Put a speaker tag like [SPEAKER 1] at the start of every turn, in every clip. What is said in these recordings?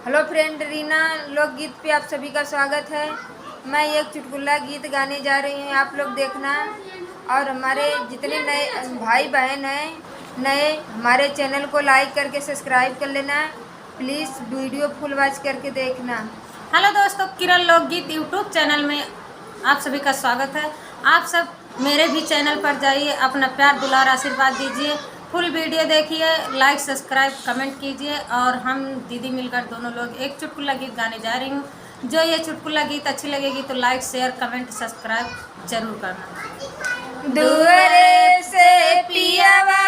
[SPEAKER 1] Hello friend, Reena लोकगीत पे आप सभी का स्वागत है। मैं एक चुटकुला गीत गाने जा रही हूँ, आप लोग देखना। और हमारे जितने नए भाई बहन हैं नए, हमारे चैनल को लाइक करके सब्सक्राइब कर लेना। प्लीज़ वीडियो फुल वॉच करके देखना।
[SPEAKER 2] हेलो दोस्तों, किरण लोकगीत यूट्यूब चैनल में आप सभी का स्वागत है। आप सब मेरे भी चैनल पर जाइए, अपना प्यार दुलार आशीर्वाद दीजिए, फुल वीडियो देखिए, लाइक सब्सक्राइब कमेंट कीजिए। और हम दीदी मिलकर दोनों लोग एक चुटकुला गीत गाने जा रही हूँ। जो ये चुटकुला गीत अच्छी लगेगी तो लाइक शेयर कमेंट सब्सक्राइब जरूर करना।
[SPEAKER 1] दुअरे से पियवा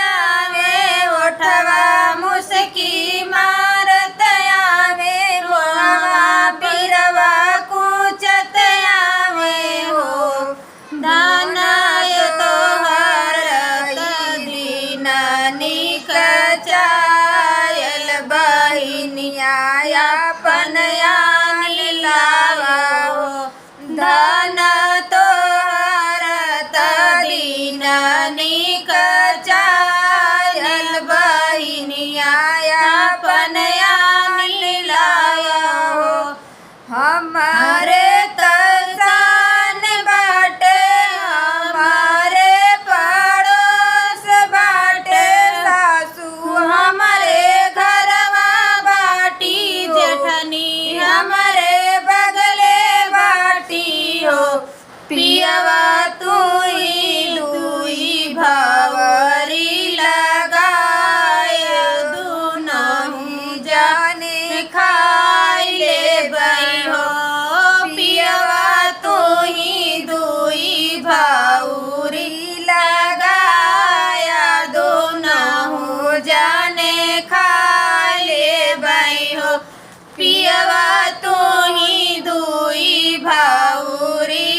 [SPEAKER 1] आवे, ओठवा मुस्की मारत आवे, मोहवा पिरवा कूचत आवे हो। दानाय तोहर दीना निक चायल, बहिनिया अपन आन लावा हो। धन निक चायल, बहिनिया अपन आन लाया हो। हमारे तसान बाटे, हमारे पड़ोस बाटे, सासू हमारे घरवा बाटी, जेठनी हमारे बगले बाटी हो। पियवा तू भावरी लगाय, दुनहु जाने खाई ले बई हो। पियवा तू ही दुई भावरी लगाया, दुनहु जाने खाई ले बई हो। पियवा तू ही दुई भावरी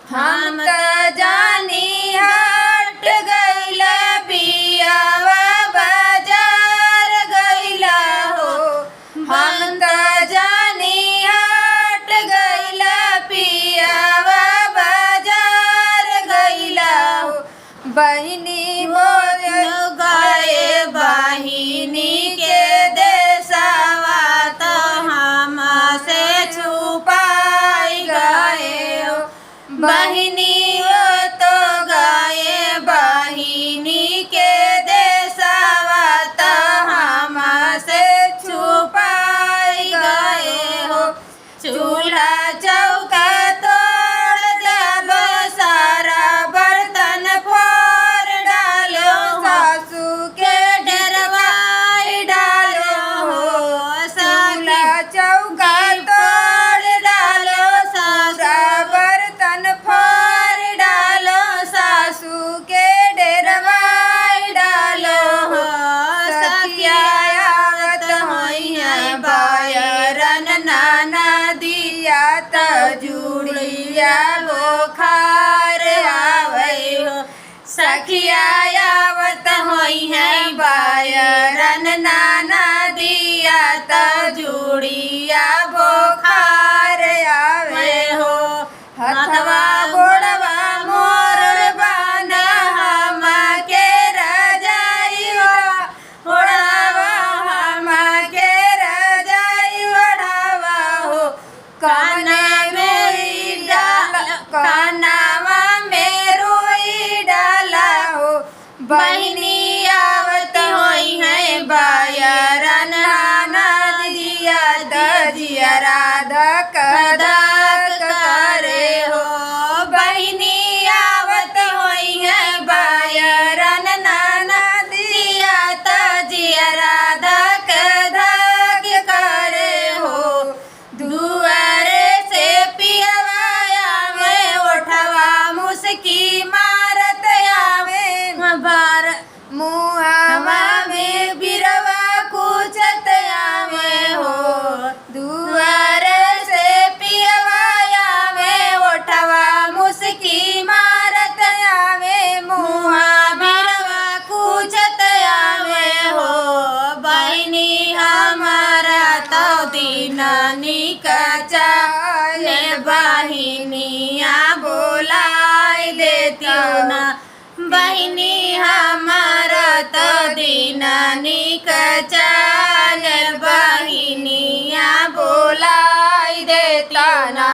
[SPEAKER 1] हम त जानी हट गईला, पियावा बाजार गईला हो। हम त जानी हट गईला, पियावा बाजार गईला हो। बहिनी बोल गए बहिनी के देशवा, तो हमसे छुपाई गए हो। बहिनी वो तो गए बहिनी के देशवा, तो हमसे छुपाई गए हो। चूल्हा चौका तोड़ देब, सारा बर्तन फोड़ डालो, सासू के डरवाई डालो हो। चूल्हा चौका तोड़ डालो, सारा बर्तन फोड़ डालो, सासू के डरवाई डालो हो। सखिया आवत होइया बायरन, नाना दिया त जुड़िया बोखार आवे हो। सखिया आवत होइया बायरन, नाना दिया त जुड़िया बोखार आवे हो। हथवा गोड़वा मोर बान, हम के रजाई ओढ़ावा, हम के रजाई ओढ़ावा हो। कानावा में रुई डाला हो। बहिनी आवत होई है बायरन, नाना दिया दजिया राधक धक करे हो। बहिनी आवत होई है बायरन, नाना दिया दजिया राधक धक करे हो। दुआरे से पियवा आवे, ओठवा मुस्की मारत आवे, मुहावा में बिरवा कूचत आवे हो। दुआरे से पियवा आवे, ओठवा मुस्की मारत आवे, मुहा बिरवा कूचत आवे हो। बहिनी हमारा तो दिन निक चाले, बहिनिया बोलाई देती ना।
[SPEAKER 2] बहिनी हमारा तो दीनानी कचान बहिनिया बोलाई देता ना।